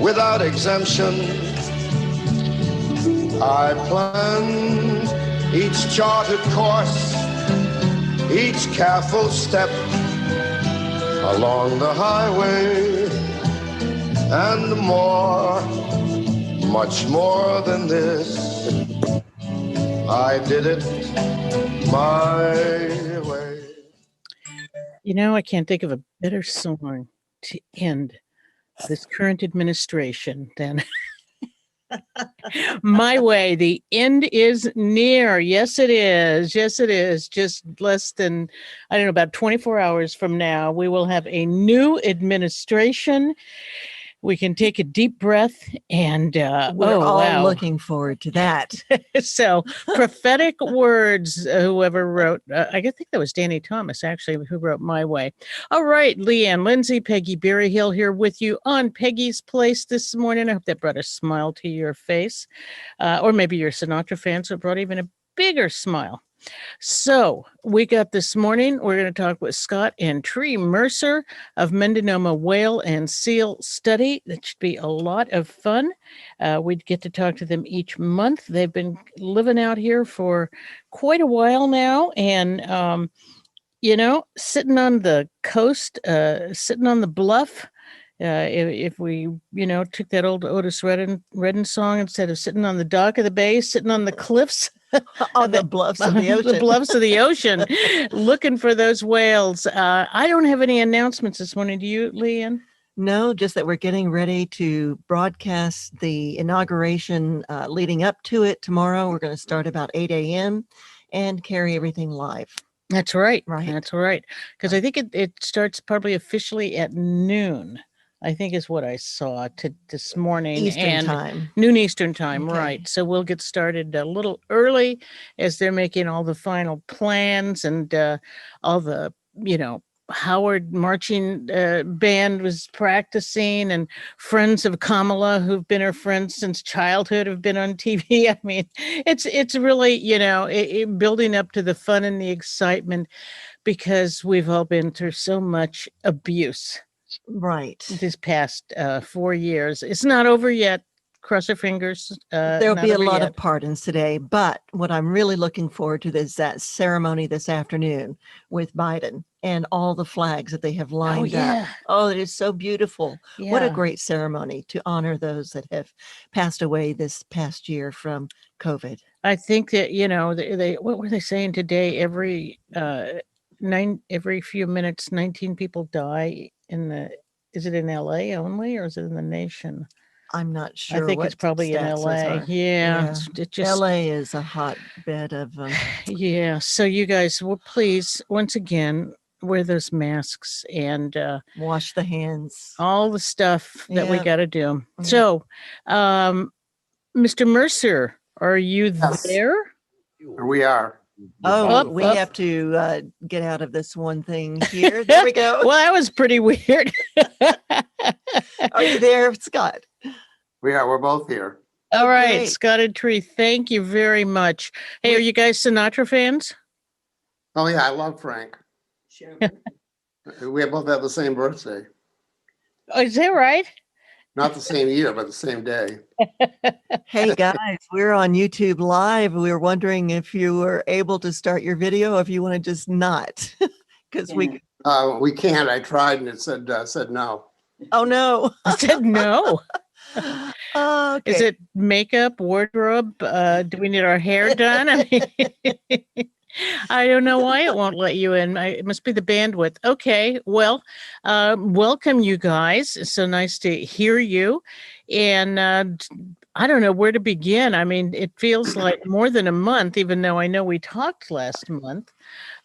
without exemption. I planned each charted course, each careful step along the highway, and more, much more than this, I did it my way. You know, I can't think of a better song to end this current administration than My Way. The end is near. Yes, it is. Yes, it is. Just less than, I don't know, about 24 hours from now, we will have a new administration. We can take a deep breath and we're all looking forward to that. So prophetic words, whoever wrote, I think that was Danny Thomas, actually, who wrote My Way. All right, Leanne, Lindsay, Peggy Berryhill here with you on Peggy's Place this morning. I hope that brought a smile to your face. Or maybe you're a Sinatra fan, so it brought even a bigger smile. So we got this morning, we're going to talk with Scott and Tree Mercer of Mendonoma Whale and Seal Study. That should be a lot of fun. We'd get to talk to them each month. They've been living out here for quite a while now. And, you know, sitting on the coast, sitting on the bluff, if we, you know, took that old Otis Redding song, instead of sitting on the dock of the bay, sitting on the cliffs, on the bluffs of the ocean, the bluffs of the ocean, looking for those whales. I don't have any announcements this morning. Do you, Leanne? No, just that we're getting ready to broadcast the inauguration leading up to it tomorrow. We're going to start about 8 a.m. and carry everything live. That's right. Right. That's right. Because I think it starts probably officially at noon, I think is what I saw this morning. Eastern time. Noon Eastern time, Okay. right. So we'll get started a little early as they're making all the final plans and all the, you know, Howard marching band was practicing, and friends of Kamala who've been her friends since childhood have been on TV. I mean, it's really, you know, building up to the fun and the excitement because we've all been through so much abuse. Right. This past 4 years. It's not over yet. Cross our fingers. There'll be a lot of pardons today, but what I'm really looking forward to is that ceremony this afternoon with Biden and all the flags that they have lined up. Oh, it is so beautiful. Yeah. What a great ceremony to honor those that have passed away this past year from COVID. I think that, you know, they what were they saying today? Every few minutes, 19 people die is it in LA only, or is it in the nation? I'm not sure. I think it's probably in LA. Yeah. It just, LA is a hotbed of them. Yeah. So you guys will please, once again, wear those masks and wash the hands. All the stuff that we got to do. Yeah. So, Mr. Mercer, are you there? We are. Oh, we have to get out of this one thing here. There we go. Well, that was pretty weird. Are you there, Scott? We are. We're both here. All right, Scott and Tree, thank you very much. Hey, are you guys Sinatra fans? Oh, yeah, I love Frank. Sure. We both have the same birthday. Oh, is that right? Not the same year, but the same day. Hey, guys, we're on YouTube Live. We were wondering if you were able to start your video, or if you want to just not. Because we can't. I tried, and it said no. Oh, no. It said no. Okay. Is it makeup, wardrobe? Do we need our hair done? I mean, I don't know why it won't let you in. It must be the bandwidth. Okay, well, welcome you guys. It's so nice to hear you. And I don't know where to begin. I mean, it feels like more than a month, even though I know we talked last month.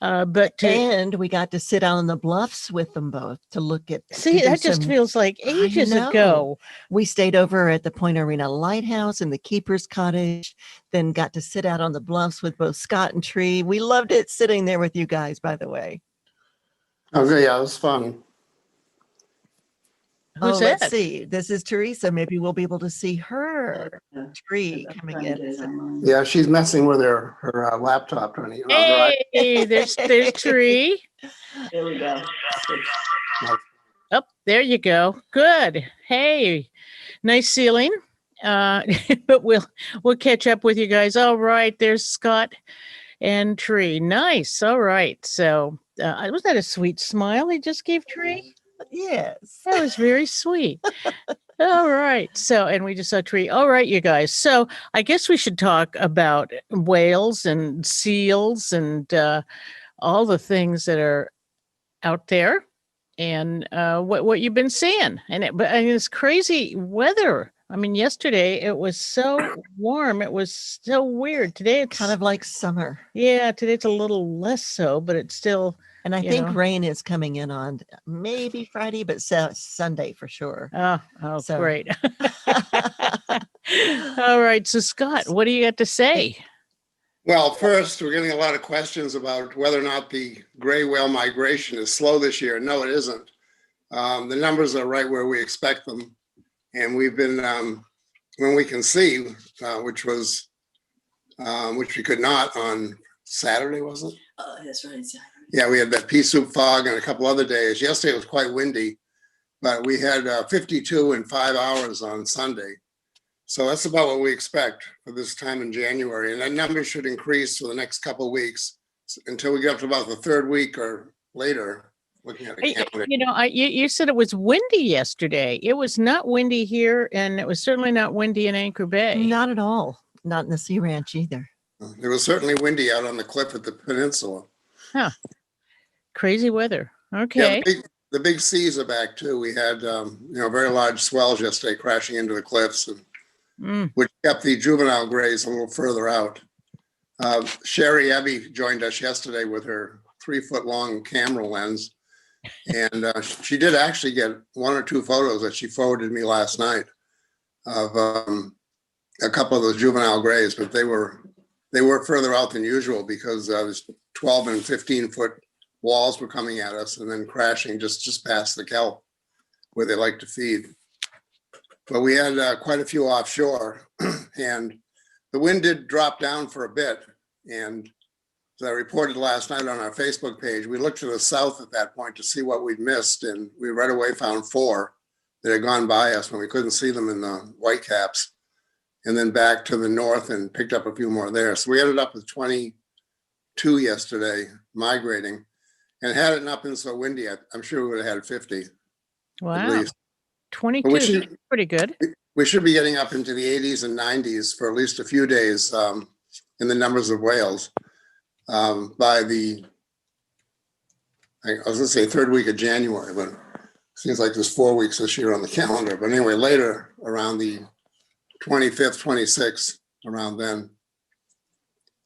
And we got to sit on the bluffs with them both to look at. See, that just feels like ages ago. We stayed over at the Point Arena Lighthouse and the Keeper's Cottage, then got to sit out on the bluffs with both Scott and Tree. We loved it sitting there with you guys, by the way. Oh, yeah, it was fun. Who's that? Let's see. This is Teresa. Maybe we'll be able to see her. Tree coming in. Yeah, she's messing with her laptop. Hey, there's Tree. There we go. Oh, there you go. Good. Hey, nice ceiling. But we'll catch up with you guys. All right, there's Scott and Tree. Nice. All right. So was that a sweet smile he just gave Tree? Yes. That was very sweet. All right. So, and we just saw Tree. All right, you guys. So I guess we should talk about whales and seals and all the things that are out there and what you've been seeing. And it's crazy weather. I mean, yesterday it was so warm. It was so weird. Today it's kind of like summer. Yeah, today it's a little less so, but it's still. And I think rain is coming in on maybe Friday, but Sunday for sure. Oh, so. Great. All right. So, Scott, what do you got to say? Well, first, we're getting a lot of questions about whether or not the gray whale migration is slow this year. No, it isn't. The numbers are right where we expect them. And we've been, when we can see, which we could not on Saturday, wasn't it? Oh, that's right. Saturday. Yeah, we had that pea soup fog and a couple other days. Yesterday was quite windy, but we had 52 in 5 hours on Sunday. So that's about what we expect for this time in January. And that number should increase for the next couple of weeks until we get up to about the third week or later. Looking at the calendar. You said it was windy yesterday. It was not windy here, and it was certainly not windy in Anchor Bay. Not at all. Not in the Sea Ranch either. It was certainly windy out on the cliff at the peninsula. Huh. Crazy weather. Okay. Yeah, the big seas are back too. We had very large swells yesterday crashing into the cliffs, which kept the juvenile grays a little further out. Sherry Ebby joined us yesterday with her 3-foot-long camera lens, and she did actually get 1 or 2 photos that she forwarded me last night of a couple of those juvenile grays, but they were further out than usual because there's 12 and 15-foot walls were coming at us and then crashing just past the kelp where they like to feed. But we had quite a few offshore, and the wind did drop down for a bit. And as I reported last night on our Facebook page, we looked to the south at that point to see what we'd missed, and we right away found 4 that had gone by us when we couldn't see them in the whitecaps, and then back to the north and picked up a few more there. So we ended up with 22 yesterday migrating. And had it not been so windy, I'm sure we would have had 50. Wow. At least. 22, pretty good. We should be getting up into the 80s and 90s for at least a few days in the numbers of whales by the, I was going to say 3rd week of January, but it seems like there's 4 weeks this year on the calendar. But anyway, later around the 25th, 26th, around then.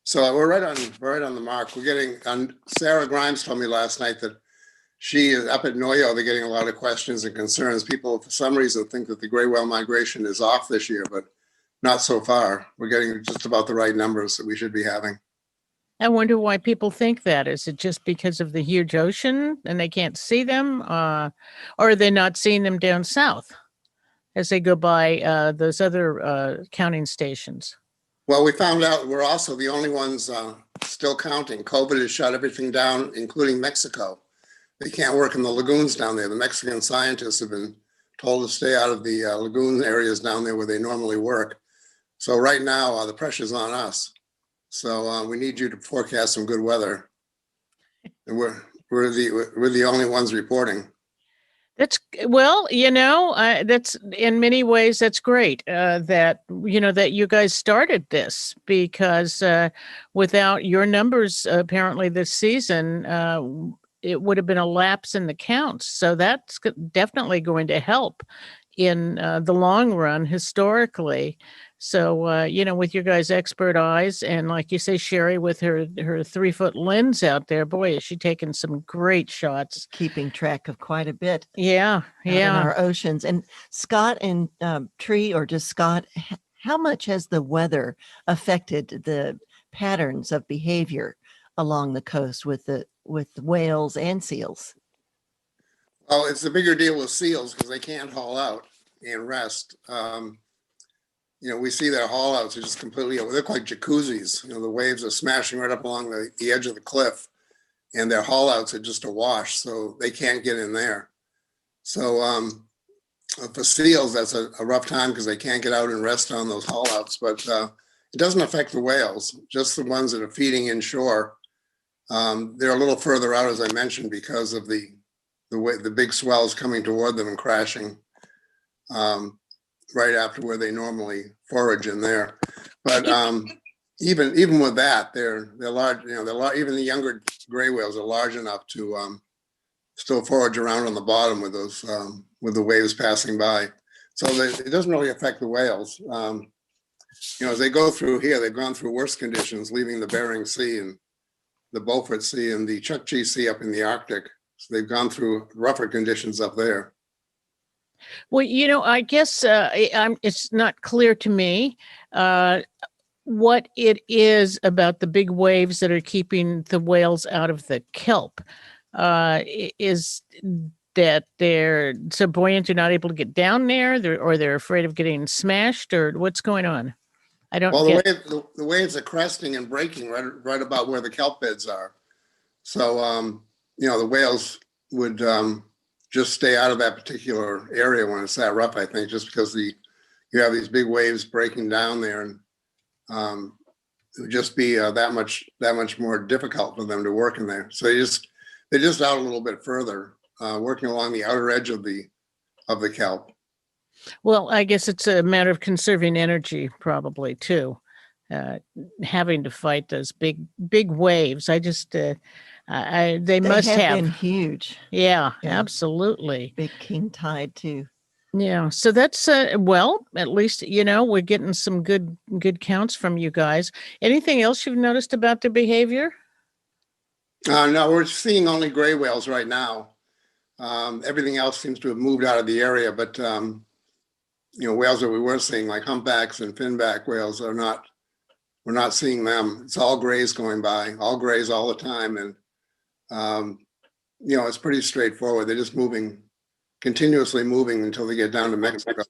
So we're right on the mark. We're getting, Sarah Grimes told me last night that she is up at Noyo. They're getting a lot of questions and concerns. People, for some reason, think that the gray whale migration is off this year, but not so far. We're getting just about the right numbers that we should be having. I wonder why people think that. Is it just because of the huge ocean and they can't see them? Or are they not seeing them down south as they go by those other counting stations? Well, we found out we're also the only ones still counting. COVID has shut everything down, including Mexico. They can't work in the lagoons down there. The Mexican scientists have been told to stay out of the lagoon areas down there where they normally work. So right now, the pressure's on us. So we need you to forecast some good weather. And we're the only ones reporting. That's that's in many ways, that's great that you guys started this, because without your numbers, apparently this season, it would have been a lapse in the counts. So that's definitely going to help in the long run historically. So, with your guys' expert eyes, and like you say, Sherry, with her 3-foot lens out there, boy, is she taking some great shots. Keeping track of quite a bit. Yeah. In our oceans. And Scott and Tree, or just Scott, how much has the weather affected the patterns of behavior along the coast with whales and seals? Well, it's a bigger deal with seals because they can't haul out and rest. We see their haul outs are just completely, they look like jacuzzis. The waves are smashing right up along the edge of the cliff, and their haul outs are just awash, so they can't get in there. So for seals, that's a rough time because they can't get out and rest on those haulouts, but it doesn't affect the whales, just the ones that are feeding inshore. They're a little further out, as I mentioned, because of the way the big swells coming toward them and crashing right after where they normally forage in there. But even with that, they're large. You know, they're large, even the younger gray whales are large enough to still forage around on the bottom with those with the waves passing by. So it doesn't really affect the whales. You know, as they go through here, they've gone through worse conditions, leaving the Bering Sea and the Beaufort Sea and the Chukchi Sea up in the Arctic. So they've gone through rougher conditions up there. Well, you know, I guess it's not clear to me what it is about the big waves that are keeping the whales out of the kelp. Is that they're so buoyant they're not able to get down there, or they're afraid of getting smashed, or what's going on? I don't. Well, the waves are cresting and breaking right about where the kelp beds are. So you know, the whales would just stay out of that particular area when it's that rough, I think, just because you have these big waves breaking down there, and it would just be that much more difficult for them to work in there. So they're just out a little bit further, working along the outer edge of the kelp. Well, I guess it's a matter of conserving energy, probably too. Having to fight those big waves, they must have been huge. Yeah, absolutely. Big king tide too. Yeah, so that's well, at least you know we're getting some good counts from you guys. Anything else you've noticed about their behavior? No, we're seeing only gray whales right now. Everything else seems to have moved out of the area, but you know, whales that we were seeing, like humpbacks and finback whales, we're not seeing them. It's all grays going by, all grays all the time, and you know, it's pretty straightforward. They're just continuously moving until they get down to Mexico.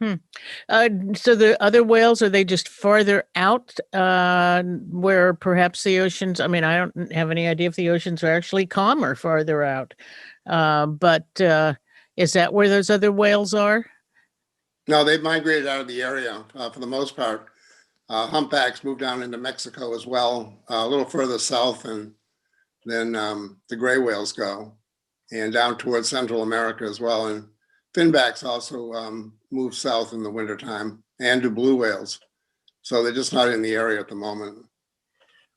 So the other whales, are they just farther out where perhaps the oceans, I mean, I don't have any idea if the oceans are actually calmer farther out, but is that where those other whales are? No, they've migrated out of the area for the most part. Humpbacks moved down into Mexico as well, a little further south than the gray whales go, and down towards Central America as well. And finbacks also move south in the wintertime, and do blue whales. So they're just not in the area at the moment.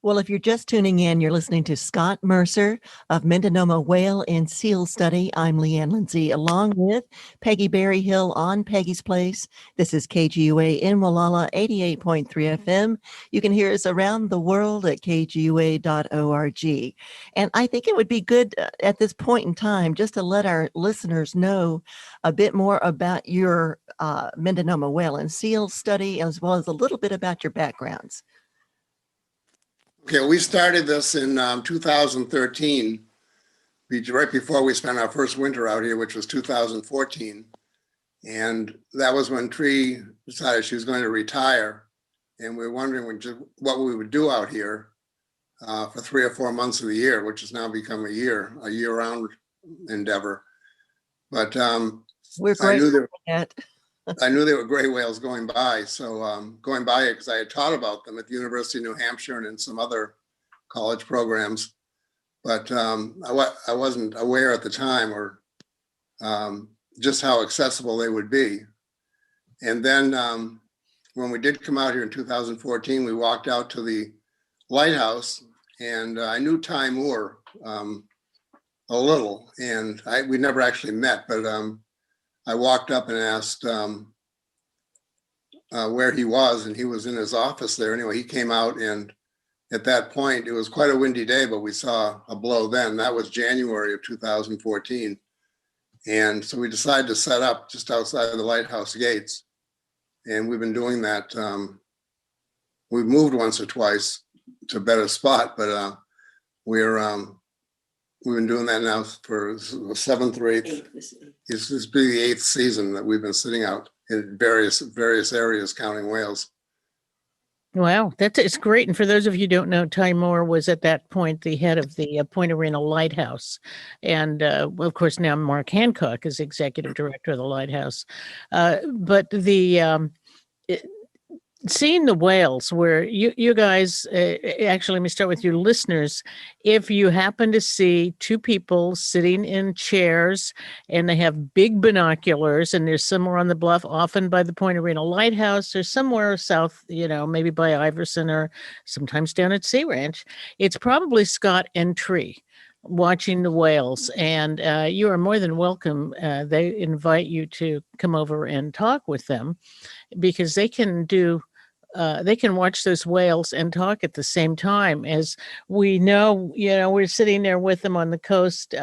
Well, if you're just tuning in, you're listening to Scott Mercer of Mendonoma Whale and Seal Study. I'm Leanne Lindsay, along with Peggy Berryhill on Peggy's Place. This is KGUA in Wallala, 88.3 FM. You can hear us around the world at kgua.org. And I think it would be good at this point in time just to let our listeners know a bit more about your Mendonoma Whale and Seal Study, as well as a little bit about your backgrounds. Okay, we started this in 2013, right before we spent our first winter out here, which was 2014. And that was when Tree decided she was going to retire. And we were wondering what we would do out here for 3 or 4 months of the year, which has now become a year-round endeavor. But we're great I knew there were gray whales going by, so going by it because I had taught about them at the University of New Hampshire and in some other college programs, but I wasn't aware at the time or just how accessible they would be. And then when we did come out here in 2014, we walked out to the lighthouse, and I knew Ty Moore a little, and we never actually met, but I walked up and asked where he was, and he was in his office there. Anyway, he came out, and at that point, it was quite a windy day, but we saw a blow then. That was January of 2014. And so we decided to set up just outside of the lighthouse gates. And we've been doing that. We've moved once or twice to a better spot, but we've been doing that now for the 7th or 8th. This will be the 8th season that we've been sitting out in various areas counting whales. Wow, it's great. And for those of you who don't know, Ty Moore was at that point the head of the Point Arena Lighthouse. And well, of course, now Mark Hancock is executive director of the Lighthouse. But seeing the whales where you guys, actually, let me start with your listeners. If you happen to see two people sitting in chairs and they have big binoculars and they're somewhere on the bluff, often by the Point Arena Lighthouse or somewhere south, maybe by Iverson or sometimes down at Sea Ranch, it's probably Scott and Tree watching the whales, and you are more than welcome. They invite you to come over and talk with them, because they can watch those whales and talk at the same time. As we know, we're sitting there with them on the coast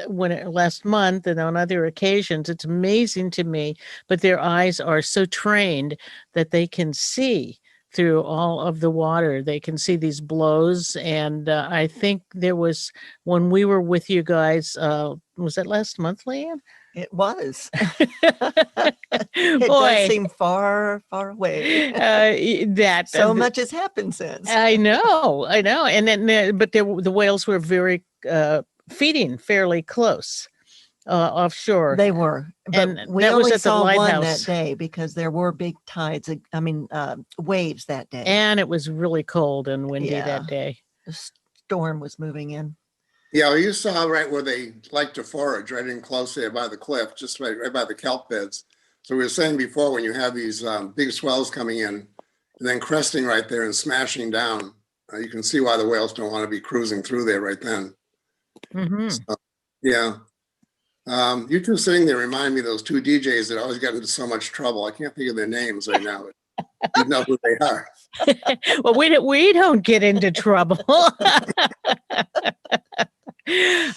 last month and on other occasions. It's amazing to me, but their eyes are so trained that they can see through all of the water. They can see these blows. And I think there was, when we were with you guys, was that last month, Leanne? It was. It does seem far, far away. So much has happened since. I know. And then, but the whales were very feeding fairly close offshore. They were, but and we only saw one that day because there were big tides. Waves that day, and it was really cold and windy that day. The storm was moving in. Yeah, you saw right where they like to forage, right in close there by the cliff, just right by the kelp beds. So we were saying before, when you have these big swells coming in and then cresting right there and smashing down, you can see why the whales don't want to be cruising through there right then. Mm-hmm. So, yeah. You two sitting there remind me of those two DJs that always got into so much trouble. I can't think of their names right now. You know who they are. Well, we don't get into trouble.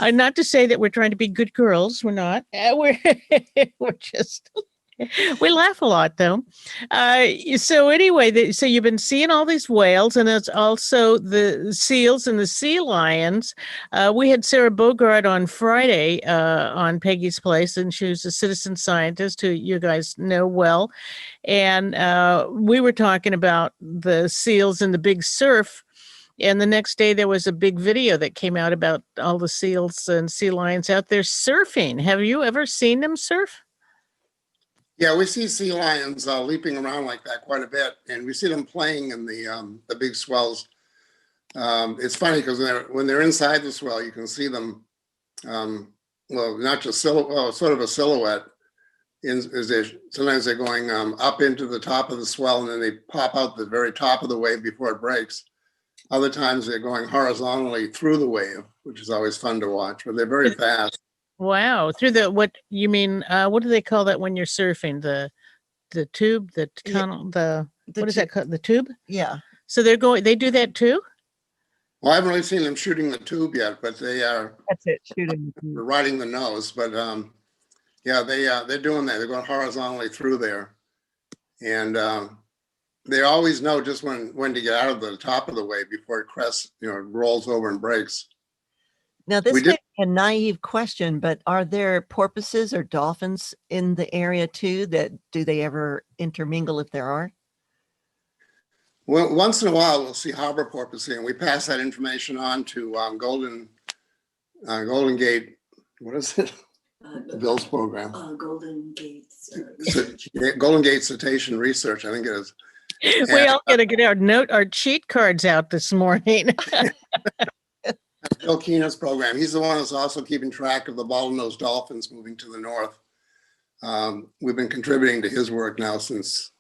Not to say that we're trying to be good girls. We're not. We're just, we laugh a lot, though. So anyway, so you've been seeing all these whales, and it's also the seals and the sea lions. We had Sarah Bogart on Friday on Peggy's Place, and she was a citizen scientist who you guys know well. And we were talking about the seals and the big surf. And the next day, there was a big video that came out about all the seals and sea lions out there surfing. Have you ever seen them surf? Yeah, we see sea lions leaping around like that quite a bit, and we see them playing in the big swells. It's funny because when they're inside the swell, you can see them. Not just sort of a silhouette. Sometimes they're going up into the top of the swell, and then they pop out the very top of the wave before it breaks. Other times they're going horizontally through the wave, which is always fun to watch, but they're very fast. Through what you mean? What do they call that when you're surfing? The tube, the tunnel, what is that called? The tube? Yeah. So they do that too? Well, I haven't really seen them shooting the tube yet, but they are. That's it, shooting the tube. Riding the nose, but they're doing that. They're going horizontally through there, and they always know just when to get out of the top of the wave before it crests, rolls over and breaks. Now, this may be a naive question, but are there porpoises or dolphins in the area too? Do they ever intermingle if there are? Well, once in a while, we'll see harbor porpoise, and we pass that information on to Golden Gate. What is it? Bill's program. Golden Gate Golden Gate Cetacean Research, I think it is. We all got to get our cheat cards out this morning. Bill Keenan's program. He's the one that's also keeping track of the bottlenose dolphins moving to the north. We've been contributing to his work now since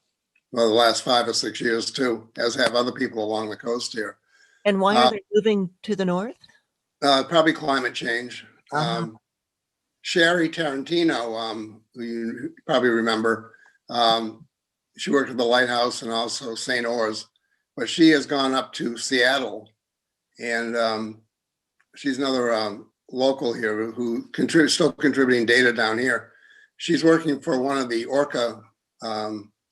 the last 5 or 6 years too, as have other people along the coast here. And why are they moving to the north? Probably climate change. Uh-huh. Sherry Tarantino, who you probably remember, she worked at the Lighthouse and also St. Oars, but she has gone up to Seattle, and she's another local here who still contributing data down here. She's working for one of the orca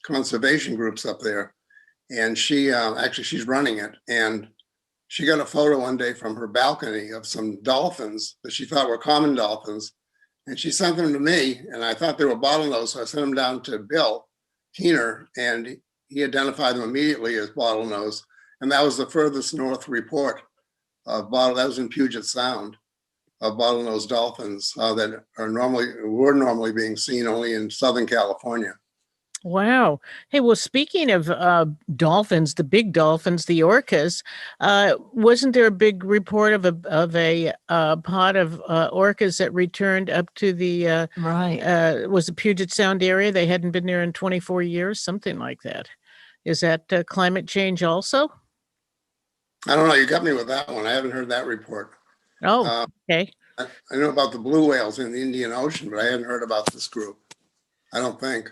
conservation groups up there, and she's running it. And she got a photo one day from her balcony of some dolphins that she thought were common dolphins, and she sent them to me, and I thought they were bottlenose, so I sent them down to Bill Keener, and he identified them immediately as bottlenose, and that was the furthest north report of that was in Puget Sound, of bottlenose dolphins that were normally being seen only in Southern California. Wow. Hey, well, speaking of dolphins, the big dolphins, the orcas, wasn't there a big report of a pod of orcas that returned up to the was the Puget Sound area? They hadn't been there in 24 years, something like that. Is that climate change also? I don't know. You got me with that one. I haven't heard that report. Oh, okay. I know about the blue whales in the Indian Ocean, but I hadn't heard about this group. I don't think.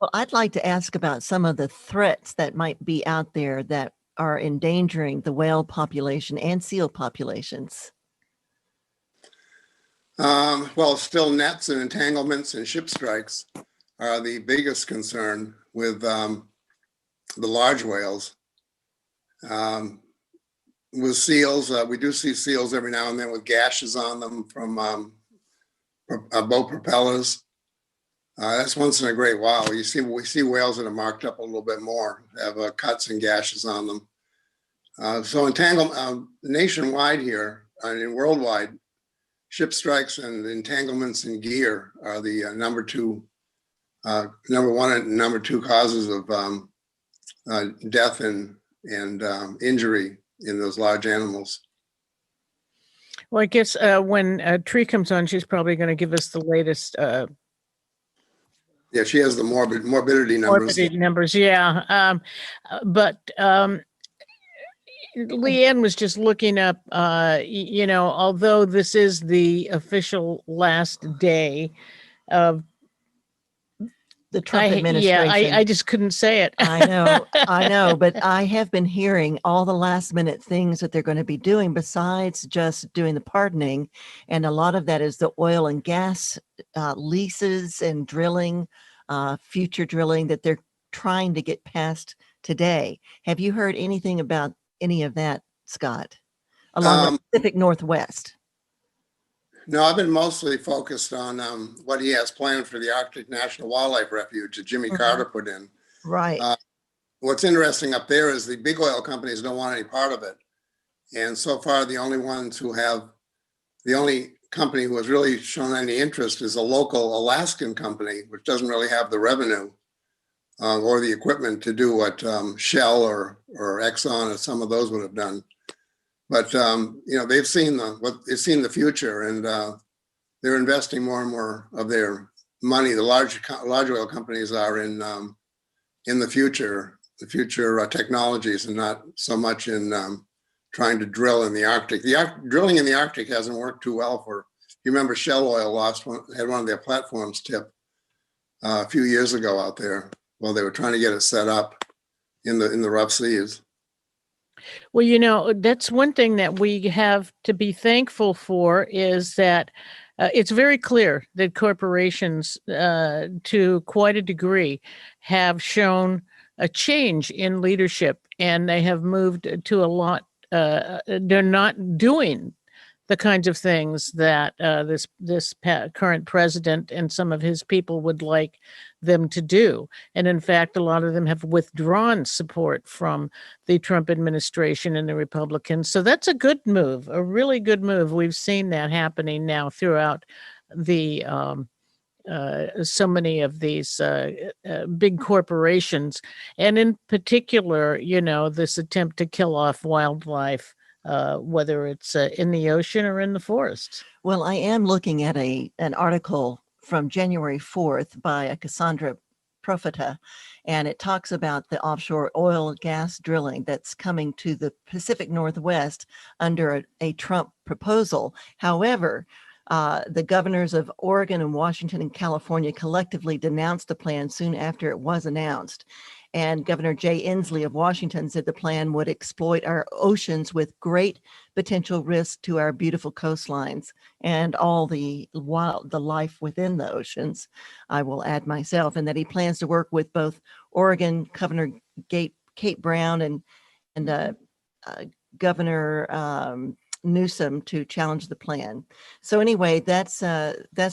Well, I'd like to ask about some of the threats that might be out there that are endangering the whale population and seal populations. Well, still nets and entanglements and ship strikes are the biggest concern with the large whales. With seals, we do see seals every now and then with gashes on them from boat propellers. That's once in a great while. We see whales that are marked up a little bit more, have cuts and gashes on them. So nationwide here, and worldwide, ship strikes and entanglements in gear are the number one and number two causes of death and injury in those large animals. Well, I guess when Tree comes on, she's probably going to give us the latest. Yeah, she has the morbidity numbers. Morbidity numbers, yeah. But Leanne was just looking up, although this is the official last day of the Trump administration. Yeah, I just couldn't say it. I know, but I have been hearing all the last minute things that they're going to be doing besides just doing the pardoning. And a lot of that is the oil and gas leases and drilling, future drilling that they're trying to get past today. Have you heard anything about any of that, Scott, along the Pacific Northwest? No, I've been mostly focused on what he has planned for the Arctic National Wildlife Refuge that Jimmy Carter put in. Right. What's interesting up there is the big oil companies don't want any part of it. And so far, the only company who has really shown any interest is a local Alaskan company, which doesn't really have the revenue or the equipment to do what Shell or Exxon or some of those would have done. But they've seen the future, and they're investing more and more of their money. The large oil companies are in the future technologies, and not so much in trying to drill in the Arctic. Drilling in the Arctic hasn't worked too well for. You remember Shell Oil had one of their platforms tip a few years ago out there while they were trying to get it set up in the rough seas. Well, that's one thing that we have to be thankful for is that it's very clear that corporations, to quite a degree, have shown a change in leadership, and they have moved to a lot. They're not doing the kinds of things that this current president and some of his people would like them to do. And in fact, a lot of them have withdrawn support from the Trump administration and the Republicans. So that's a good move, a really good move. We've seen that happening now throughout the so many of these big corporations. And in particular, this attempt to kill off wildlife, whether it's in the ocean or in the forest. Well, I am looking at an article from January 4th by Cassandra Profita, and it talks about the offshore oil and gas drilling that's coming to the Pacific Northwest under a Trump proposal. However, the governors of Oregon and Washington and California collectively denounced the plan soon after it was announced. And Governor Jay Inslee of Washington said the plan would exploit our oceans with great potential risk to our beautiful coastlines and all the life within the oceans. I will add myself, and that he plans to work with both Oregon Governor Kate Brown and Governor Newsom to challenge the plan. So anyway, that's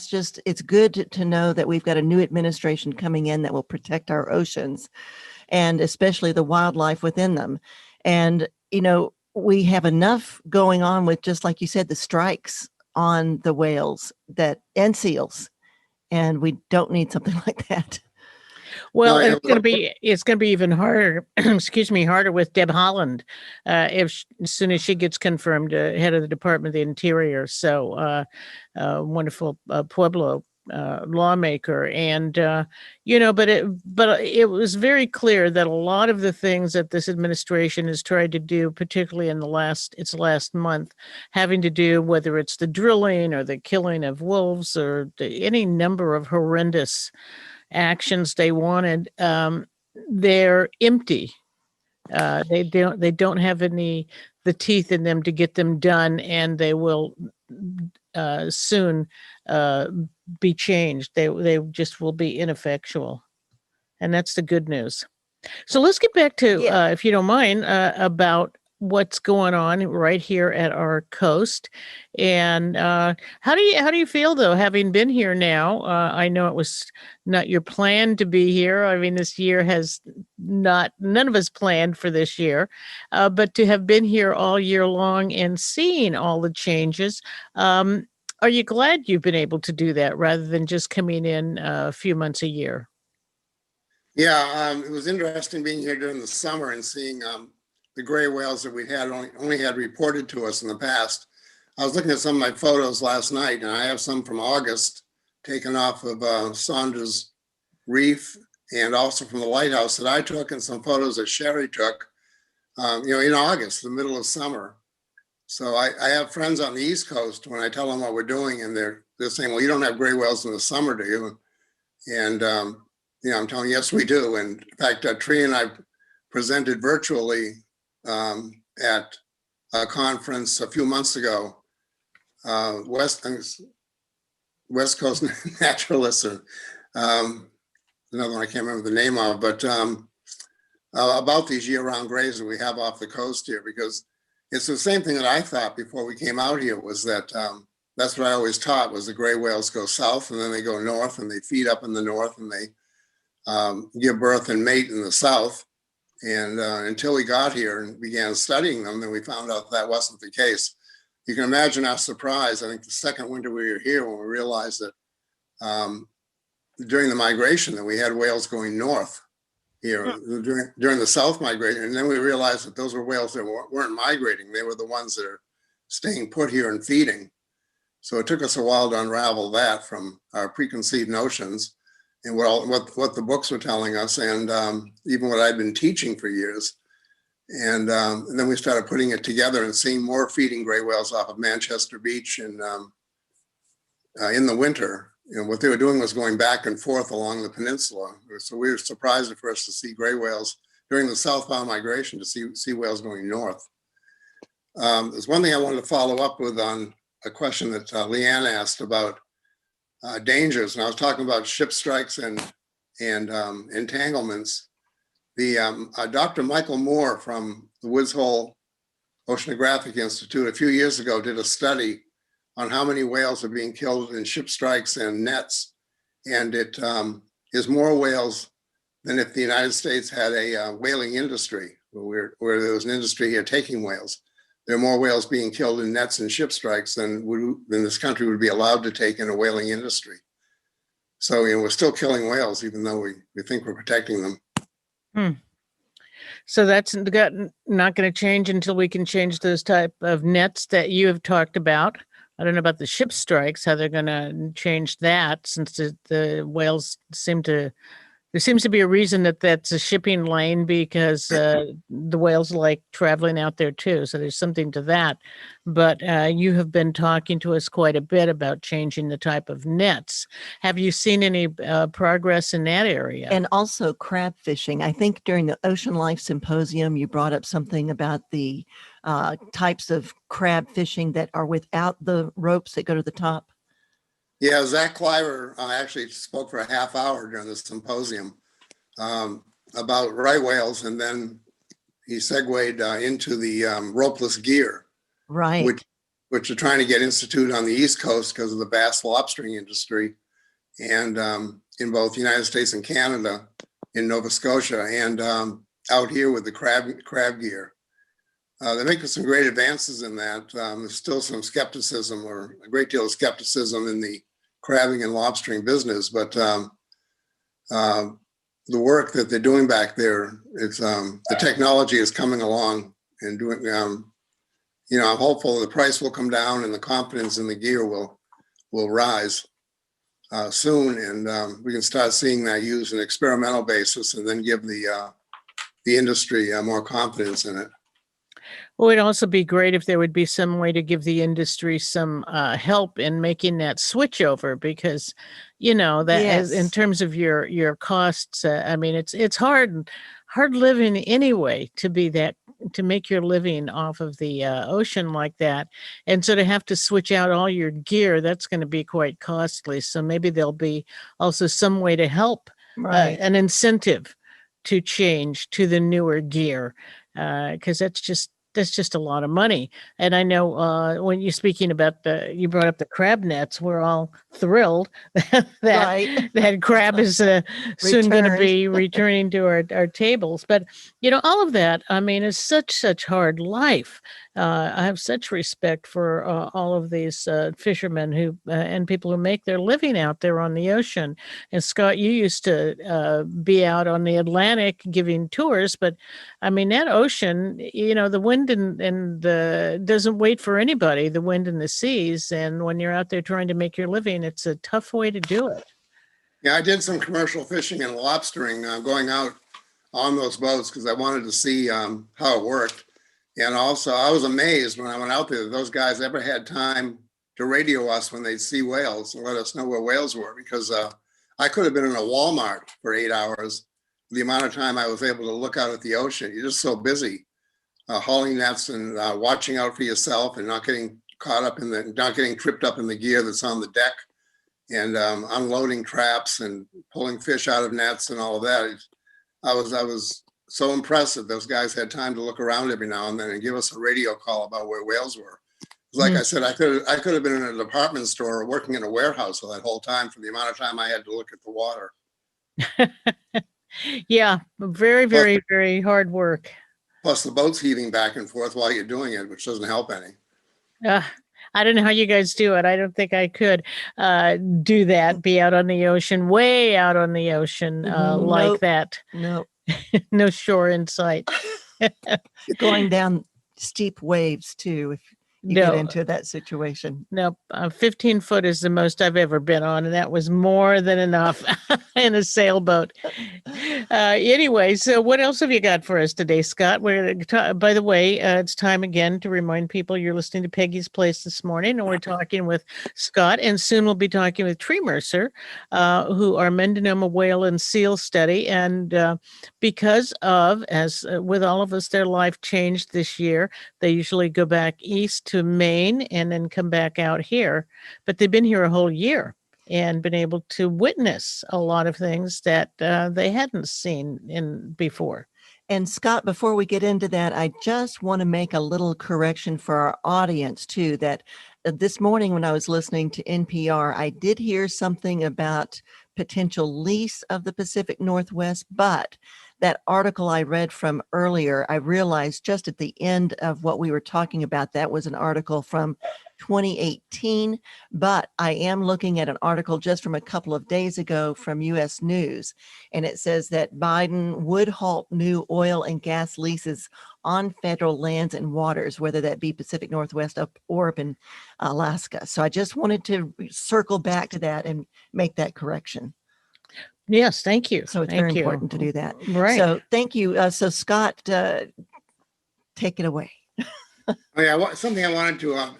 just, it's good to know that we've got a new administration coming in that will protect our oceans. and especially the wildlife within them. And, we have enough going on with, just like you said, the strikes on the whales and seals, and we don't need something like that. Well, it's going to be even harder. Excuse me, harder with Deb Haaland, as soon as she gets confirmed head of the Department of the Interior. So, wonderful Pueblo lawmaker, and but it was very clear that a lot of the things that this administration has tried to do, particularly in its last month, having to do, whether it's the drilling or the killing of wolves or any number of horrendous actions they wanted, they're empty. They don't have the teeth in them to get them done, and they will soon be changed. They just will be ineffectual, and that's the good news. So let's get back to, if you don't mind, about what's going on right here at our coast. And how do you feel, though, having been here now? I know it was not your plan to be here. I mean, this year none of us planned for this year, but to have been here all year long and seeing all the changes, are you glad you've been able to do that rather than just coming in a few months a year? Yeah, it was interesting being here during the summer and seeing the gray whales that we had only had reported to us in the past. I was looking at some of my photos last night, and I have some from August taken off of Saunders Reef, and also from the lighthouse that I took, and some photos that Sherry took, in August, the middle of summer. So I have friends on the East Coast, when I tell them what we're doing, and they're saying, well, you don't have gray whales in the summer, do you? And I'm telling you, yes, we do. And in fact, Tree and I presented virtually at a conference a few months ago, West Coast Naturalists, or another one I can't remember the name of, but about these year-round grays that we have off the coast here, because it's the same thing that I thought before we came out here, was that that's what I always taught, was the gray whales go south and then they go north, and they feed up in the north, and they give birth and mate in the south. And until we got here and began studying them, then we found out that wasn't the case. You can imagine our surprise, I think the second winter we were here, when we realized that during the migration that we had whales going north here during the south migration. And then we realized that those were whales that weren't migrating. They were the ones that are staying put here and feeding. So it took us a while to unravel that from our preconceived notions and what the books were telling us, and even what I'd been teaching for years. And then we started putting it together and seeing more feeding gray whales off of Manchester Beach and in the winter. What they were doing was going back and forth along the peninsula. So we were surprised at first to see gray whales during the southbound migration, to see whales going north. There's one thing I wanted to follow up with on a question that Leanne asked about dangers. And I was talking about ship strikes and entanglements. The Dr. Michael Moore from the Woods Hole Oceanographic Institute a few years ago did a study on how many whales are being killed in ship strikes and nets. And it is more whales than if the United States had a whaling industry, where there was an industry here taking whales. There are more whales being killed in nets and ship strikes than this country would be allowed to take in a whaling industry. So, we're still killing whales, even though we think we're protecting them. So that's not going to change until we can change those type of nets that you have talked about. I don't know about the ship strikes, how they're going to change that, since the whales there seems to be a reason that that's a shipping lane, because the whales like traveling out there too. So there's something to that. But you have been talking to us quite a bit about changing the type of nets. Have you seen any progress in that area? And also crab fishing. I think during the Ocean Life Symposium, you brought up something about the types of crab fishing that are without the ropes that go to the top. Yeah, Zach Cliver actually spoke for a half hour during the symposium about right whales, and then he segued into the ropeless gear, right? Which are trying to get instituted on the East Coast because of the bass lobstering industry, and in both the United States and Canada, in Nova Scotia and out here with the crab gear. They're making some great advances in that. There's still some skepticism, or a great deal of skepticism, in the crabbing and lobstering business, but the work that they're doing back there, it's the technology is coming along and doing. I'm hopeful the price will come down and the confidence in the gear will rise soon, and we can start seeing that used on an experimental basis, and then give the industry more confidence in it. Well, it'd also be great if there would be some way to give the industry some help in making that switch over, because, that as, in terms of your costs, I mean, it's hard living anyway to make your living off of the ocean like that. And so to have to switch out all your gear, that's going to be quite costly. So maybe there'll be also some way to help, an incentive to change to the newer gear, because that's just a lot of money. And I know when you're speaking about you brought up the crab nets, we're all thrilled that crab is soon going to be returning to our tables. But, all of that, I mean, is such hard life. I have such respect for all of these fishermen who and people who make their living out there on the ocean. And Scott, you used to be out on the Atlantic giving tours, but I mean, that ocean, the wind and the doesn't wait for anybody, the wind and the seas. And when you're out there trying to make your living, it's a tough way to do it. Yeah, I did some commercial fishing and lobstering, going out on those boats because I wanted to see how it worked. And also, I was amazed when I went out there that those guys ever had time to radio us when they'd see whales and let us know where whales were, because I could have been in a Walmart for 8 hours. The amount of time I was able to look out at the ocean, you're just so busy hauling nets and watching out for yourself and not getting not getting tripped up in the gear that's on the deck, and unloading traps and pulling fish out of nets and all of that. I was so impressive. Those guys had time to look around every now and then and give us a radio call about where whales were. Like I said, I could have been in a department store or working in a warehouse that whole time for the amount of time I had to look at the water. Yeah, very, very, very hard work. Plus the boat's heaving back and forth while you're doing it, which doesn't help any. I don't know how you guys do it. I don't think I could do that, be out on the ocean, way out on the ocean like that. No. No shore in sight. Going down steep waves too, if you get into that situation. Nope. 15 foot is the most I've ever been on, and that was more than enough in a sailboat. Anyway, so what else have you got for us today, Scott? By the way, it's time again to remind people you're listening to Peggy's Place this morning, and we're talking with Scott, and soon we'll be talking with Tree Mercer, who are Mendonoma whale and seal study. And because of, as with all of us, their life changed this year, they usually go back east to Maine and then come back out here. But they've been here a whole year and been able to witness a lot of things that they hadn't seen before. And Scott, before we get into that, I just want to make a little correction for our audience too, that this morning when I was listening to NPR, I did hear something about potential lease of the Pacific Northwest, but that article I read from earlier, I realized just at the end of what we were talking about, that was an article from 2018, but I am looking at an article just from a couple of days ago from US News, and it says that Biden would halt new oil and gas leases on federal lands and waters, whether that be Pacific Northwest or up in Alaska. So I just wanted to circle back to that and make that correction. Yes, thank you. So it's very important to do that. Right. So thank you. So Scott, take it away. Something I wanted to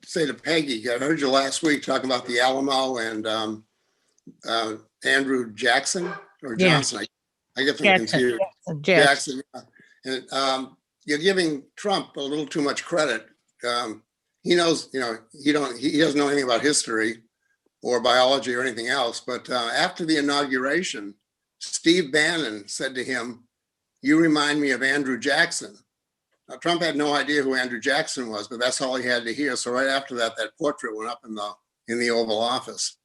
say to Peggy. I heard you last week talking about the Alamo and Andrew Jackson or Johnson. I get them confused. Jackson. And you're giving Trump a little too much credit. He knows, he doesn't know anything about history or biology or anything else. But after the inauguration, Steve Bannon said to him, "You remind me of Andrew Jackson." Now, Trump had no idea who Andrew Jackson was, but that's all he had to hear. So right after that, that portrait went up in the Oval Office.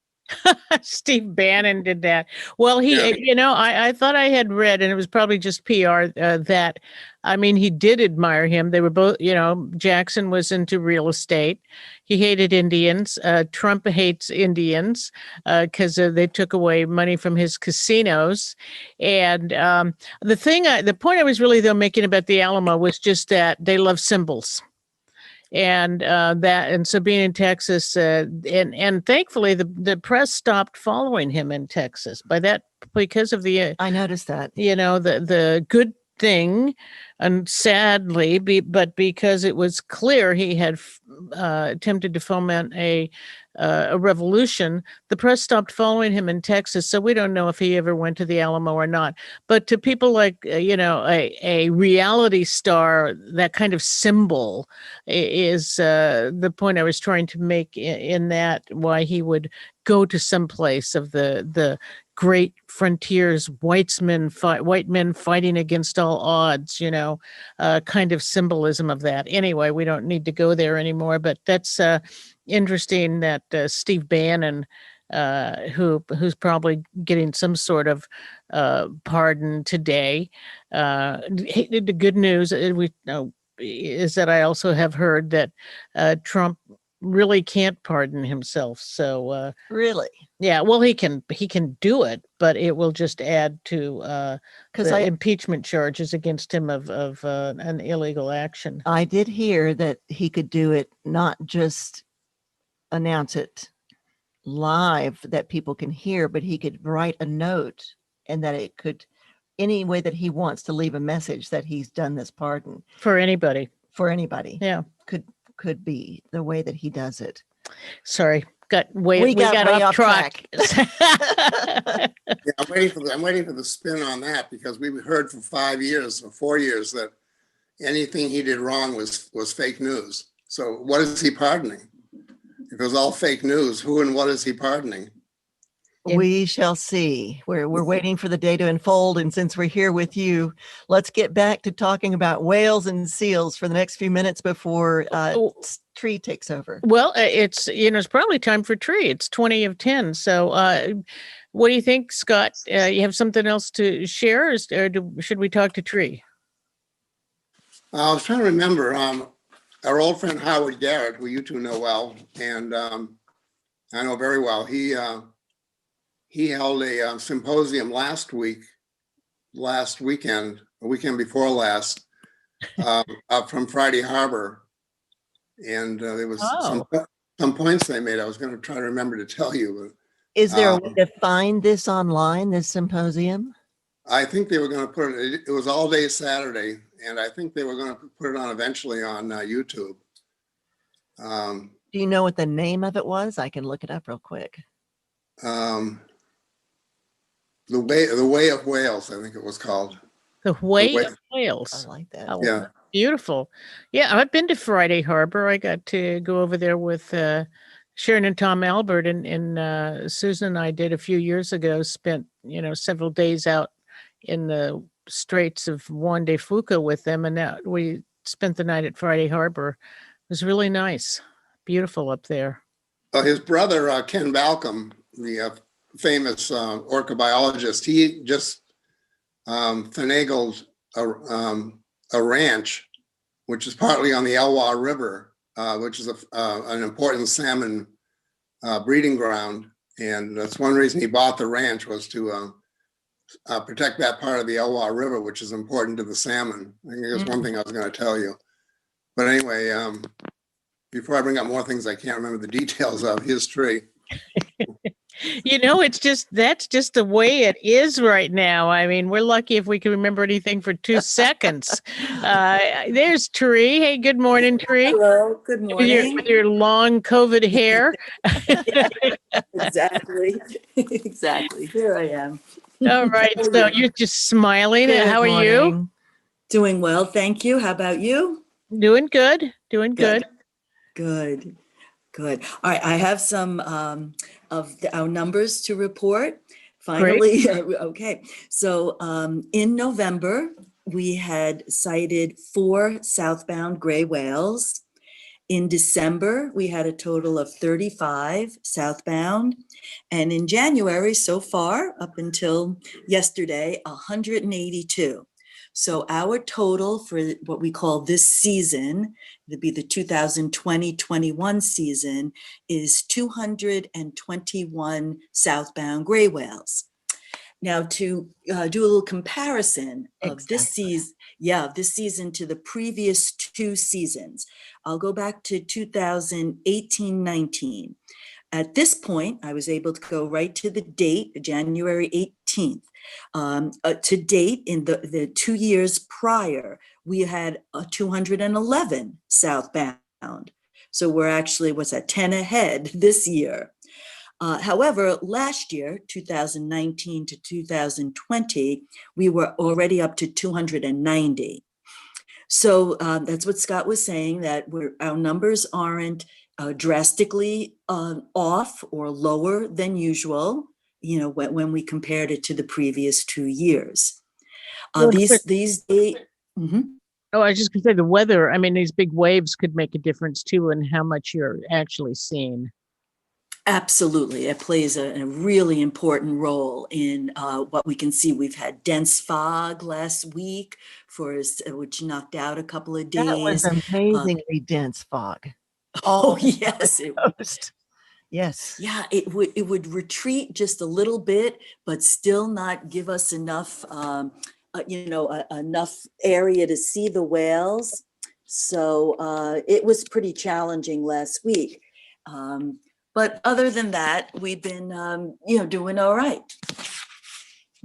Steve Bannon did that. Well, I thought I had read, and it was probably just PR, that, I mean, he did admire him. They were both, Jackson was into real estate. He hated Indians. Trump hates Indians because they took away money from his casinos. And the point I was really, though, making about the Alamo was just that they love symbols. And so being in Texas, and thankfully the press stopped following him in Texas because of the I noticed that, the good thing, and sadly, but because it was clear he had attempted to foment a revolution, the press stopped following him in Texas. So we don't know if he ever went to the Alamo or not. But to people like, a reality star, that kind of symbol is the point I was trying to make in that, why he would go to some place of the great frontiers, white men fighting against all odds, kind of symbolism of that. Anyway, we don't need to go there anymore, but that's interesting that Steve Bannon, who's probably getting some sort of pardon today. The good news is that I also have heard that Trump really can't pardon himself. So really, yeah, well, he can do it, but it will just add to the impeachment charges against him of an illegal action. I did hear that he could do it, not just announce it live that people can hear, but he could write a note, and that it could, any way that he wants to leave a message that he's done this pardon for anybody. Yeah, could be the way that he does it. Sorry, we got off track. Yeah, I'm waiting for the spin on that, because we heard for 4 years that anything he did wrong was fake news. So what is he pardoning? If it was all fake news, who and what is he pardoning? We shall see. We're waiting for the day to unfold. And since we're here with you, let's get back to talking about whales and seals for the next few minutes before Tree takes over. Well, it's probably time for Tree. It's 20 of 10. So what do you think, Scott? You have something else to share, or should we talk to Tree? I was trying to remember our old friend Howard Garrett, who you two know well, and I know very well. He held a symposium last weekend, a weekend before last, up from Friday Harbor. And there was some points they made. I was going to try to remember to tell you. But, is there a way to find this online, this symposium? I think they were going to put it, it was all day Saturday, and I think they were going to put it on eventually on YouTube. Do you know what the name of it was? I can look it up real quick. The Way of Whales, I think it was called. The Way of Whales. I like that. Oh, yeah. Beautiful. Yeah, I've been to Friday Harbor. I got to go over there with Sharon and Tom Albert, and Susan and I did a few years ago, spent, several days out in the Straits of Juan de Fuca with them. And now we spent the night at Friday Harbor. It was really nice. Beautiful up there. His brother, Ken Balcom, the famous orca biologist, he just finagled a ranch, which is partly on the Elwha River, which is an important salmon breeding ground. And that's one reason he bought the ranch, was to protect that part of the Elwha River, which is important to the salmon. I think that's one thing I was going to tell you. But anyway, before I bring up more things I can't remember the details of, here's Tree. That's just the way it is right now. I mean, we're lucky if we can remember anything for 2 seconds. There's Tree. Hey, good morning, Tree. Hello, good morning. With your long COVID hair. Exactly. Here I am. All right. So you're just smiling. Good How are morning. you? Doing well, thank you. How about you? Doing good. Doing good. Good. All right, I have some of our numbers to report. Finally, okay. So in November, we had sighted 4 southbound gray whales. In December, we had a total of 35 southbound. And in January, so far, up until yesterday, 182. So our total for what we call this season, to be the 2020-21 season, is 221 southbound gray whales. Now, to do a little comparison of this season to the previous two seasons, I'll go back to 2018-19. At this point, I was able to go right to the date, January 18th. To date, in the 2 years prior, we had 211 southbound. So we're actually, 10 ahead this year. However, last year, 2019 to 2020, we were already up to 290. So that's what Scott was saying, that our numbers aren't drastically off or lower than usual, when we compared it to the previous 2 years. These days. Oh, I was just going to say the weather. I mean, these big waves could make a difference too in how much you're actually seeing. Absolutely. It plays a really important role in what we can see. We've had dense fog last week, which knocked out a couple of days. That was amazingly dense fog. Oh, yes. Yes. Yeah, it would retreat just a little bit, but still not give us enough, enough area to see the whales. So it was pretty challenging last week. But other than that, we've been, doing all right.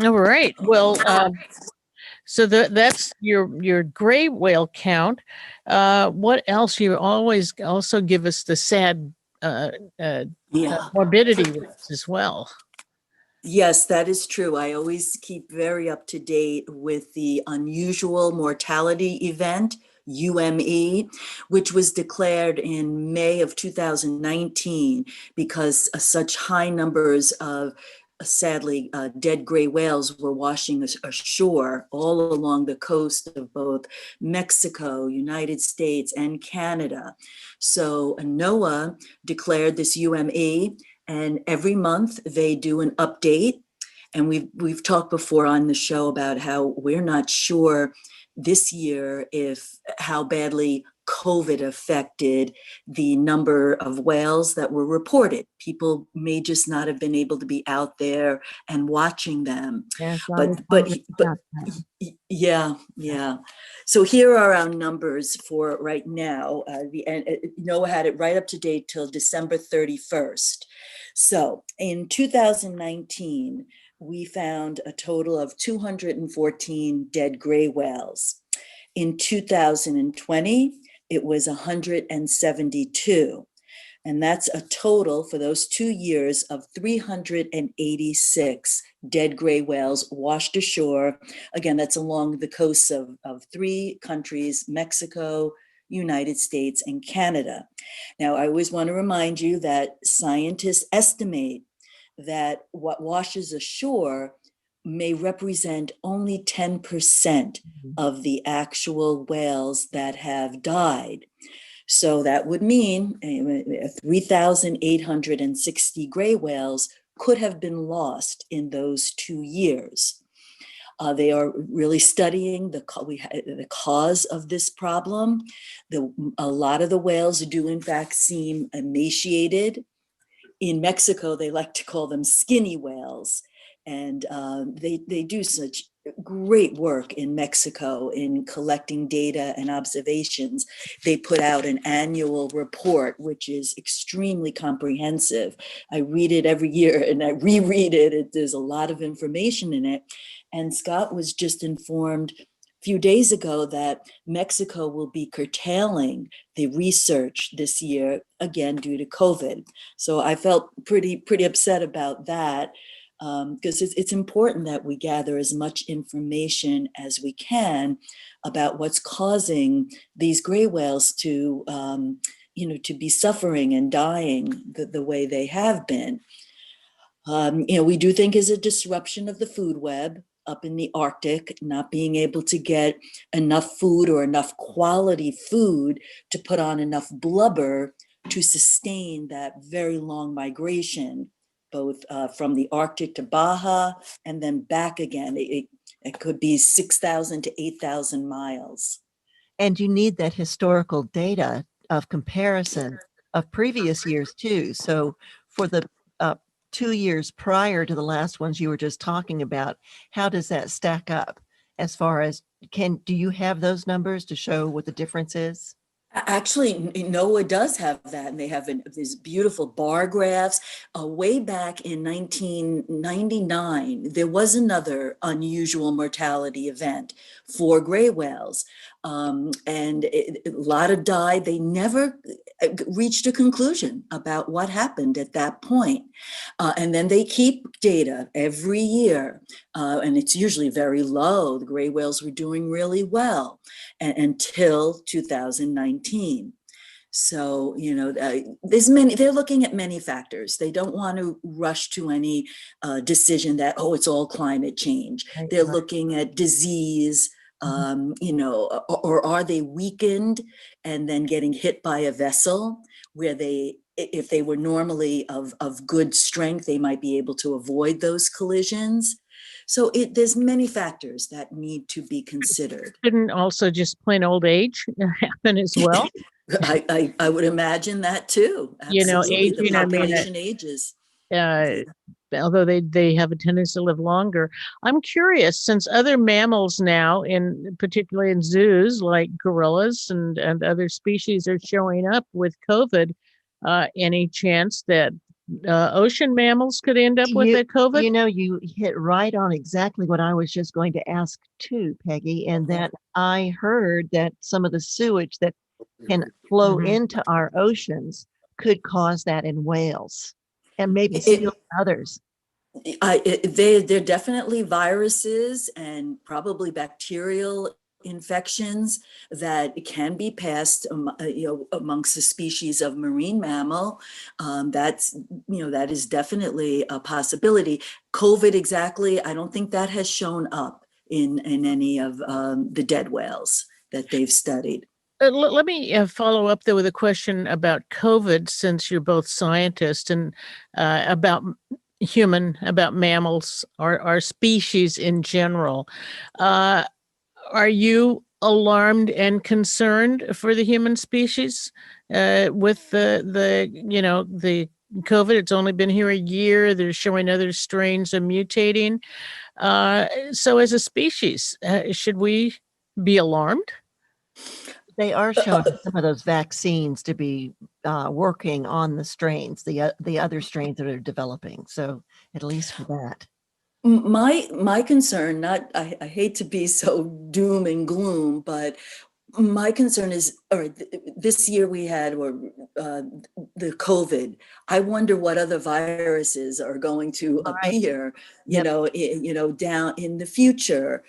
All right. Well, so that's your gray whale count. What else? You always also give us the sad morbidity rates as well. Yes, that is true. I always keep very up to date with the unusual mortality event, UME, which was declared in May of 2019 because such high numbers of sadly dead gray whales were washing ashore all along the coast of both Mexico, United States, and Canada. So NOAA declared this UME, and every month they do an update. And we've talked before on the show about how we're not sure this year how badly COVID affected the number of whales that were reported. People may just not have been able to be out there and watching them. Yeah. So here are our numbers for right now. NOAA had it right up to date till December 31st. So in 2019, we found a total of 214 dead gray whales. In 2020, it was 172. And that's a total for those 2 years of 386 dead gray whales washed ashore. Again, that's along the coasts of 3 countries, Mexico, United States, and Canada. Now, I always want to remind you that scientists estimate that what washes ashore may represent only 10% of the actual whales that have died. So that would mean 3,860 gray whales could have been lost in those 2 years. They are really studying the cause of this problem. A lot of the whales do in fact seem emaciated. In Mexico, they like to call them skinny whales. And they do such great work in Mexico in collecting data and observations. They put out an annual report, which is extremely comprehensive. I read it every year and I reread it. There's a lot of information in it. And Scott was just informed a few days ago that Mexico will be curtailing the research this year, again, due to COVID. So I felt pretty upset about that. Because it's important that we gather as much information as we can about what's causing these gray whales to be suffering and dying the way they have been. We do think is a disruption of the food web up in the Arctic, not being able to get enough food or enough quality food to put on enough blubber to sustain that very long migration. both from the Arctic to Baja and then back again. It could be 6,000 to 8,000 miles. And you need that historical data of comparison of previous years too. So for the 2 years prior to the last ones you were just talking about, how does that stack up as far as do you have those numbers to show what the difference is? Actually, NOAA does have that, and they have these beautiful bar graphs. Way back in 1999, there was another unusual mortality event for gray whales, and a lot of died. They never reached a conclusion about what happened at that point. And then they keep data every year, and it's usually very low. The gray whales were doing really well until 2019. So, they're looking at many factors. They don't want to rush to any decision that, it's all climate change. Right, they're right. looking at disease, or are they weakened and then getting hit by a vessel where if they were normally of good strength, they might be able to avoid those collisions. So there's many factors that need to be considered. Shouldn't also just plain old age happen as well? I would imagine that too. Absolutely. Aging, The population ages. Although they have a tendency to live longer. I'm curious, since other mammals now, particularly in zoos like gorillas and other species are showing up with COVID, any chance that ocean mammals could end up with a COVID? You hit right on exactly what I was just going to ask too, Peggy, and that I heard that some of the sewage that can flow into our oceans could cause that in whales and maybe still others. They're definitely viruses and probably bacterial infections that can be passed, amongst the species of marine mammal. That is definitely a possibility. COVID, exactly. I don't think that has shown up in any of the dead whales that they've studied. Let me follow up though with a question about COVID, since you're both scientists, and about mammals, our species in general. Are you alarmed and concerned for the human species with the COVID? It's only been here a year. They're showing other strains are mutating. So as a species, should we be alarmed? They are showing some of those vaccines to be working on the strains, the other strains that are developing. So at least for that. My concern, I hate to be so doom and gloom, but my concern is, this year we had the COVID. I wonder what other viruses are going to appear, down in the future,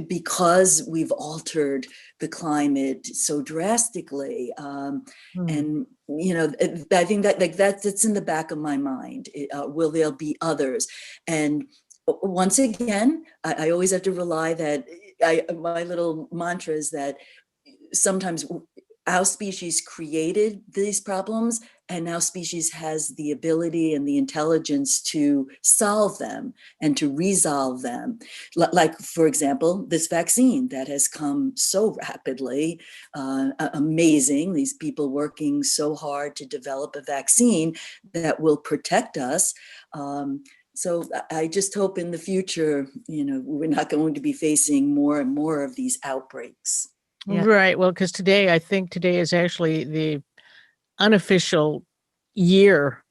because we've altered the climate so drastically. And I think that's in the back of my mind. Will there be others? And once again, I always have to rely that my little mantra is that sometimes our species created these problems, and our species has the ability and the intelligence to solve them and to resolve them. Like, for example, this vaccine that has come so rapidly, amazing. These people working so hard to develop a vaccine that will protect us. So I just hope in the future, we're not going to be facing more and more of ththese outbreaks. Yeah. Right. Well, because I think today is actually the unofficial year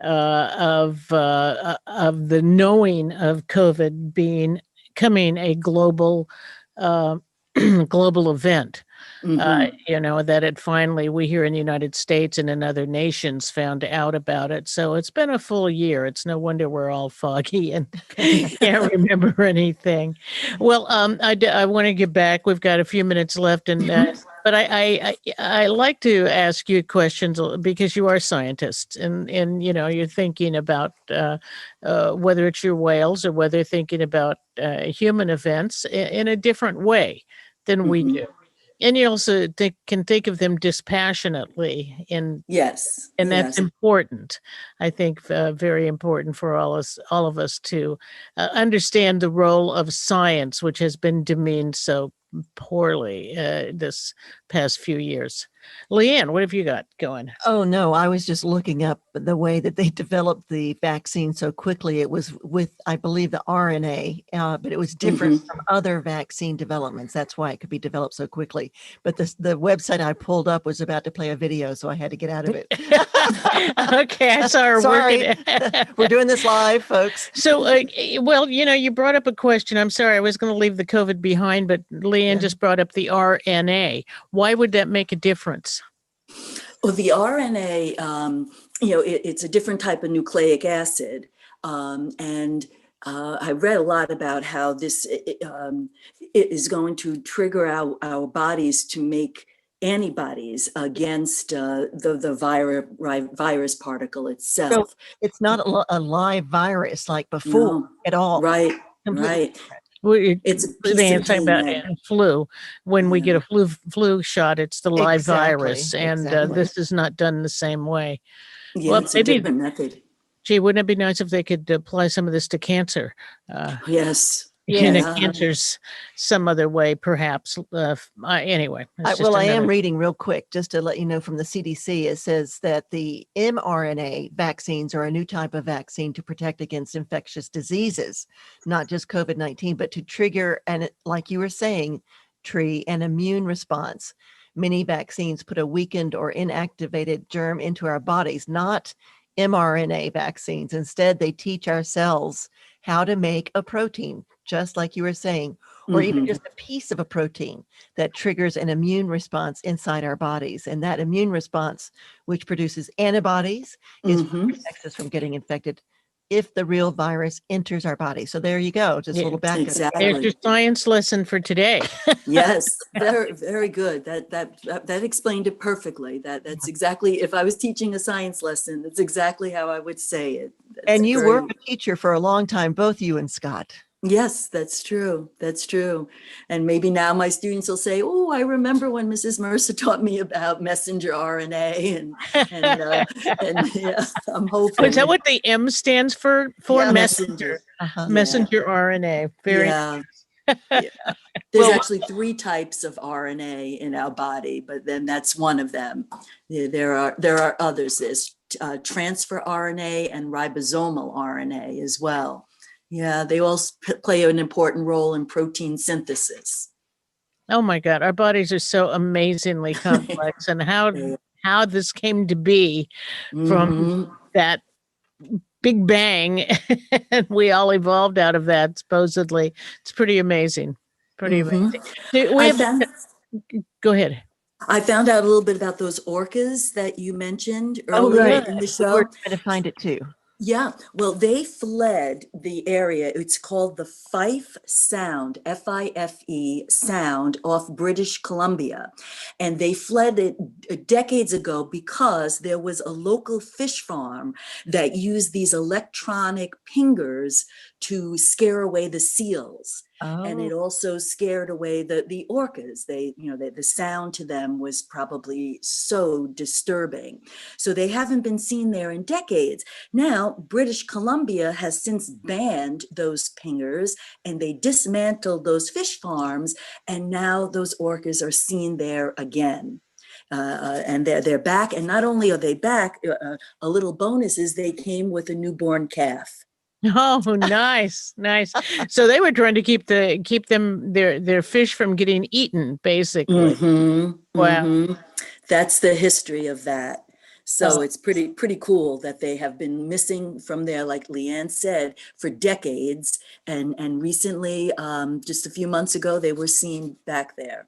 of the knowing of COVID becoming a global global event. That it finally, we here in the United States and in other nations found out about it. So it's been a full year. It's no wonder we're all foggy and can't remember anything. Well, I want to get back. We've got a few minutes left, and but I like to ask you questions because you are scientists, and you're thinking about whether it's your whales or whether they're thinking about human events in a different way than we do. And you also can think of them dispassionately, and Yes. that's important. I think very important for all of us to understand the role of science, which has been demeaned so poorly this past few years. Leanne, what have you got going? Oh, no, I was just looking up the way that they developed the vaccine so quickly. It was with, I believe, the RNA, but it was different from other vaccine developments. That's why it could be developed so quickly. But the website I pulled up was about to play a video, so I had to get out of it. Okay, I saw her Sorry. working. We're doing this live, folks. So, well, you brought up a question. I'm sorry, I was going to leave the COVID behind, but Leanne just brought up the RNA. Why would that make a difference? Well, the RNA, it's a different type of nucleic acid. And I read a lot about how this it is going to trigger our bodies to make antibodies against the virus particle itself. So it's not a live virus like before at all. Right, Completely right. different. It's a piece of talking about DNA. flu. When we get a flu shot, it's the live virus, and this is not done the same way. Yeah, well, it's a different method. Gee, wouldn't it be nice if they could apply some of this to cancer? Yes. Cancers some other way, perhaps. Anyway. I am reading real quick just to let you know from the CDC. It says that the mRNA vaccines are a new type of vaccine to protect against infectious diseases, not just COVID-19, but to trigger, and like you were saying, Tree, an immune response. Many vaccines put a weakened or inactivated germ into our bodies, not mRNA vaccines. Instead, they teach our cells how to make a protein, just like you were saying, or even just a piece of a protein that triggers an immune response inside our bodies. And that immune response, which produces antibodies, is what protects us from getting infected if the real virus enters our body. So there you go. Just a little back. Exactly. There's your science lesson for today. Yes, very, very good. That explained it perfectly. That's exactly, if I was teaching a science lesson, that's exactly how I would say it. And you were a teacher for a long time, both you and Scott. Yes, that's true. That's true. And maybe now my students will say, oh, I remember when Mrs. Mercer taught me about messenger RNA and yeah, I'm hoping. Is that what the M stands for? Yeah, messenger. Messenger RNA. Very There's actually 3 types of RNA in our body, but then that's one of them. There are others. There's transfer RNA and ribosomal RNA as well. Yeah, they all play an important role in protein synthesis. Oh my God, our bodies are so amazingly complex, and how this came to be from that Big Bang, and we all evolved out of that, supposedly. It's pretty amazing. Pretty amazing. Go ahead. I found out a little bit about those orcas that you mentioned earlier in the show. We're trying to find it too. Yeah, well, they fled the area. It's called the Fife Sound, F-I-F-E Sound off British Columbia. And they fled it decades ago because there was a local fish farm that used these electronic pingers to scare away the seals. And it also scared away the orcas. The sound to them was probably so disturbing. So they haven't been seen there in decades. Now, British Columbia has since banned those pingers, and they dismantled those fish farms, and now those orcas are seen there again. And they're back. And not only are they back, a little bonus is they came with a newborn calf. Oh, nice. So they were trying to keep their fish from getting eaten, basically. Wow. That's the history of that. So it's pretty cool that they have been missing from there, like Leanne said, for decades. And recently, just a few months ago, they were seen back there.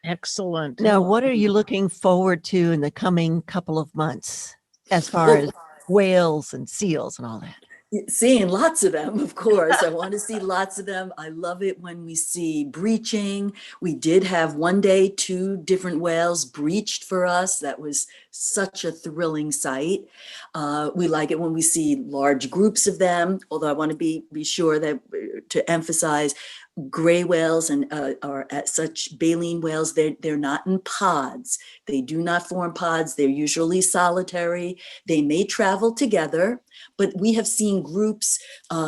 Excellent. Now, what are you looking forward to in the coming couple of months as far as whales and seals and all that? Seeing lots of them, of course. I want to see lots of them. I love it when we see breaching. We did have one day 2 different whales breached for us. That was such a thrilling sight. We like it when we see large groups of them, although I want to be sure that to emphasize gray whales and are at such baleen whales, they're not in pods. They do not form pods. They're usually solitary. They may travel together, but we have seen groups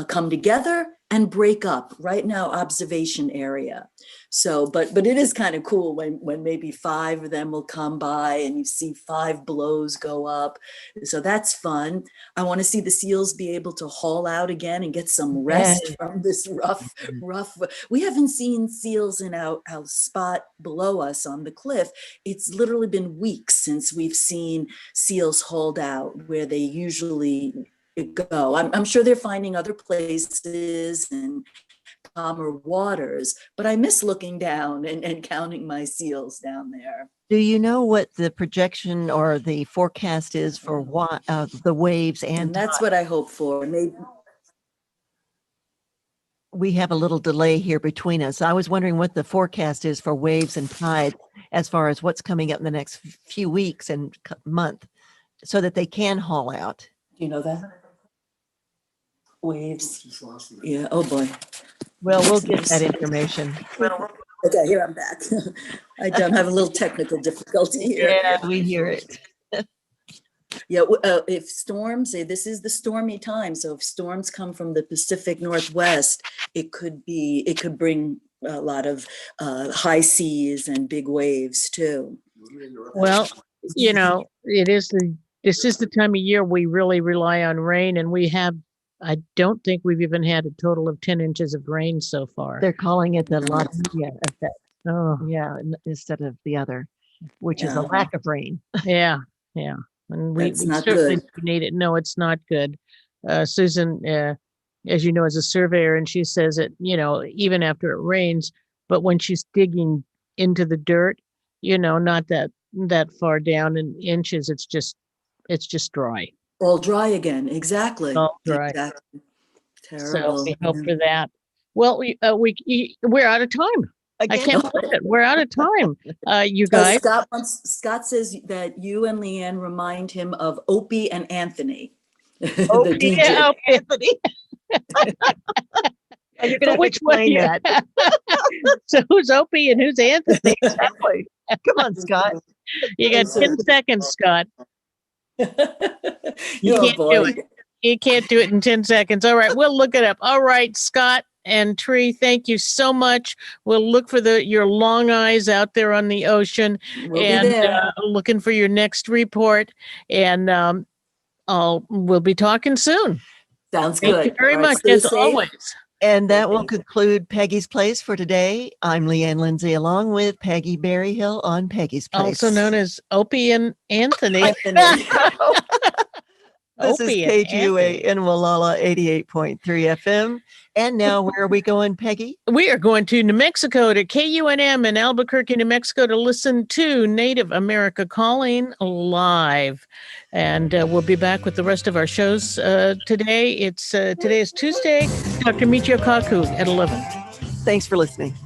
come together and break up. Right now, observation area. So, but it is kind of cool when maybe 5 of them will come by and you see 5 blows go up. So that's fun. I want to see the seals be able to haul out again and get some rest from this rough. We haven't seen seals in our spot below us on the cliff. It's literally been weeks since we've seen seals hauled out where they usually go. I'm sure they're finding other places and calmer waters, but I miss looking down and counting my seals down there. Do you know what the projection or the forecast is for the waves and that's what I hope for. Maybe we have a little delay here between us. I was wondering what the forecast is for waves and tide as far as what's coming up in the next few weeks and month so that they can haul out. Do you know that? Waves. Yeah. Oh boy. Well, we'll get that information. Okay, here I'm back. I don't have a little technical difficulty here. Yeah, we hear it. Yeah, if storms, this is the stormy time. So if storms come from the Pacific Northwest, it could bring a lot of high seas and big waves too. Well, this is the time of year we really rely on rain, and I don't think we've even had a total of 10 inches of rain so far. They're calling it the La Nina effect. Oh, yeah, instead of the other, which is a lack of rain. Yeah. And we certainly need it. No, it's not good. Susan, as you know, is a surveyor, and she says that, even after it rains, but when she's digging into the dirt, not that far down in inches, it's just dry. All dry again. Exactly. All dry. Exactly. Terrible. So we hope for that. Well, we're out of time. Again. I can't believe it. We're out of time. You guys. Scott says that you and Leanne remind him of Opie and Anthony. Opie and Anthony. And you're going to explain that. So who's Opie and who's Anthony? Exactly. Come on, Scott. You got 10 seconds, Scott. You can't do it. You can't do it in 10 seconds. All right, we'll look it up. All right, Scott and Tree, thank you so much. We'll look for your long eyes out there on the ocean, looking for your next report. And we'll be talking soon. Sounds good. Thank you very much, as always. And that will conclude Peggy's Place for today. I'm Leanne Lindsay, along with Peggy Berryhill on Peggy's Place. Also known as Opie and Anthony. This is KGUA in Wallala 88.3 FM. And now where are we going, Peggy? We are going to New Mexico, to KUNM in Albuquerque, New Mexico, to listen to Native America Calling live. And we'll be back with the rest of our shows today. Today is Tuesday. Dr. Michio Kaku at 11. Thanks for listening.